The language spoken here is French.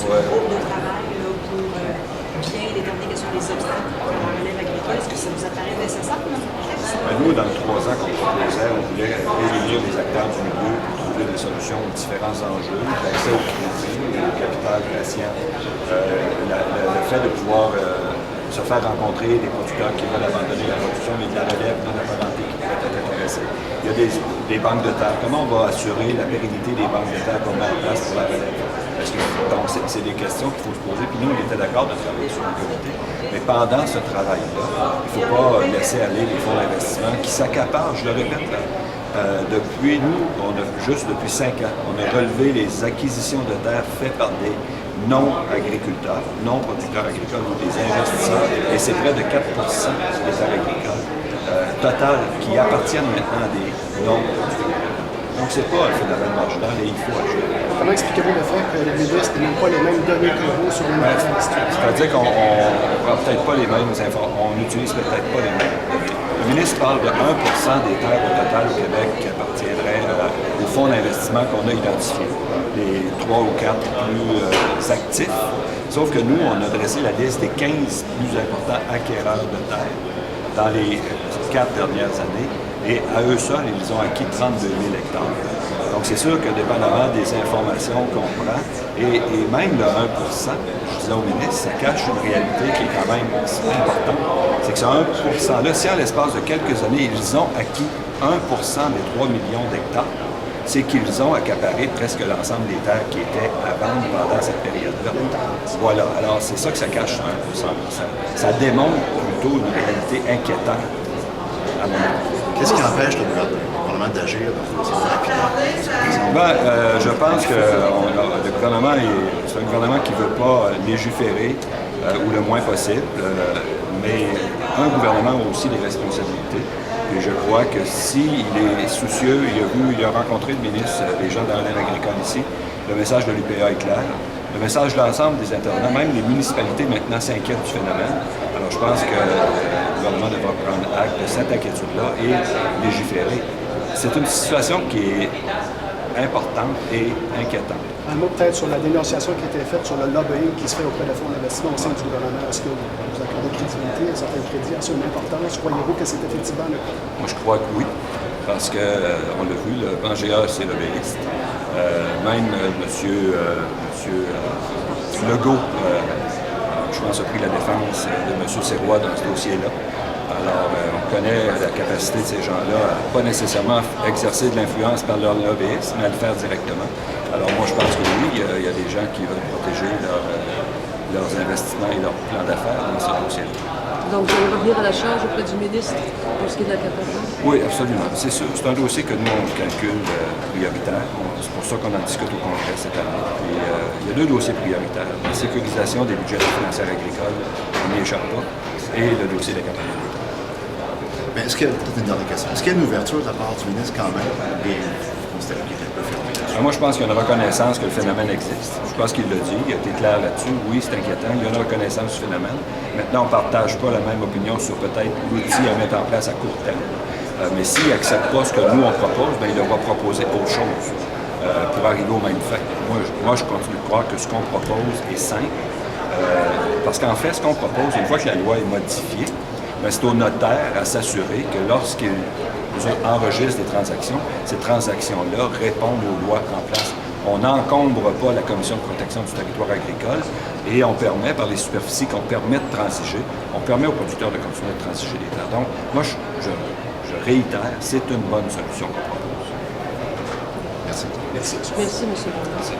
ce groupe de travail là, pour bien déterminer quels sont les obstacles pour la relève agricole? Est-ce que ça vous apparaît nécessaire dans ce contexte? Nous, dans les 3 ans qu'on proposait, on voulait réunir les acteurs du milieu pour trouver des solutions aux différents enjeux, l'accès au crédit, au capital patient, le fait de pouvoir se faire rencontrer des producteurs qui veulent abandonner la production, mais de la relève non apparentée qui pourraient être intéressés. Il y a des banques de terre. Comment on va assurer la pérennité des banques de terre qu'on met en place pour la relève? Donc, c'est des questions qu'il faut se poser. Puis nous, on était d'accord de travailler sur le comité. Mais pendant ce travail-là, il ne faut pas laisser aller les fonds d'investissement qui s'accaparent, je le répète, là, depuis 5 ans, on a relevé les acquisitions de terres faites par des non-agriculteurs, non-producteurs agricoles ou des investisseurs, et c'est près de 4 des terres agricoles totales qui appartiennent maintenant à des non-producteurs. Donc, c'est pas un phénomène marginal et il faut agir. Comment expliquez-vous le fait que le ministre n'a pas les mêmes données que vous sur les mêmes institutions? C'est-à-dire qu'on ne prend peut-être pas les mêmes informations, on n'utilise peut-être pas les mêmes données. Le ministre parle de 1 des terres au total au Québec qui appartiendraient au fonds d'investissement qu'on a identifié, les 3 ou 4 plus actifs. Sauf que nous, on a dressé la liste des 15 plus importants acquéreurs de terres dans les 4 dernières années. Et à eux seuls, ils ont acquis 32 000 hectares. Donc, c'est sûr que dépendamment des informations qu'on prend, et même le 1 je disais au ministre, ça cache une réalité qui est quand même importante. C'est que ce 1 %-là, si en l'espace de quelques années, ils ont acquis 1 des 3 millions d'hectares, c'est qu'ils ont accaparé presque l'ensemble des terres qui étaient à vendre pendant cette période-là. Voilà. Alors, c'est ça que ça cache, ce 1 %. Ça démontre plutôt une réalité inquiétante, à mon avis. Qu'est-ce qui empêche le gouvernement d'agir dans ce rapidement? Je pense que le gouvernement, c'est un gouvernement qui ne veut pas légiférer ou le moins possible, mais un gouvernement a aussi des responsabilités. Et je crois que s'il est soucieux, il a rencontré le ministre, les gens de la relève agricole ici, le message de l'UPA est clair. Le message de l'ensemble des intervenants, même les municipalités maintenant s'inquiètent du phénomène. Alors je pense que le gouvernement devra prendre acte de cette inquiétude-là et légiférer. C'est une situation qui est importante et inquiétante. Un mot peut-être sur la dénonciation qui a été faite sur le lobbying qui se fait auprès des fonds d'investissement au sein du gouvernement. Est-ce que vous accordez de crédibilité à certains crédits, à une importance? Croyez-vous que c'est effectivement le cas? Moi, je crois que oui, parce qu'on l'a vu, le Pangea, c'est lobbyiste. Même monsieur Legault, je pense, a pris la défense de M. Serrois dans ce dossier-là. Alors, on connaît la capacité de ces gens-là à pas nécessairement exercer de l'influence par leur lobbyisme, mais à le faire directement. Alors, moi, je pense que oui, il y a des gens qui veulent protéger leurs investissements et leurs plans d'affaires dans ce dossier-là. Donc, vous allez revenir à la charge auprès du ministre pour ce qui est de l'accaparement? Oui, absolument. C'est sûr. C'est un dossier que nous, on calcule prioritaire. C'est pour ça qu'on en discute au Congrès cette année. Puis, il y a 2 dossiers prioritaires. La sécurisation des budgets financiers agricoles, on n'y échappe pas, et le dossier de l'accaparement. Mais est-ce que, peut-être une dernière question, est-ce qu'il y a une ouverture de la part du ministre quand même, bien constaté qu'il est un peu fermé là-dessus? Moi, je pense qu'il y a une reconnaissance que le phénomène existe. Je pense qu'il l'a dit, il a été clair là-dessus. Oui, c'est inquiétant, il y a une reconnaissance du phénomène. Maintenant, on ne partage pas la même opinion sur peut-être l'outil à mettre en place à court terme. Mais s'il n'accepte pas ce que nous, on propose, bien, il devra proposer autre chose pour arriver au même fait. Moi, je continue de croire que ce qu'on propose est simple. Parce qu'en fait, ce qu'on propose, une fois que la loi est modifiée, c'est au notaire à s'assurer que lorsqu'il enregistre des transactions, ces transactions-là répondent aux lois en place. On n'encombre pas la Commission de protection du territoire agricole et on permet, par les superficies qu'on permet de transiger, on permet aux producteurs de continuer de transiger les terres. Donc, moi, je réitère, c'est une bonne solution qu'on propose. Merci. Merci, M. le ministre.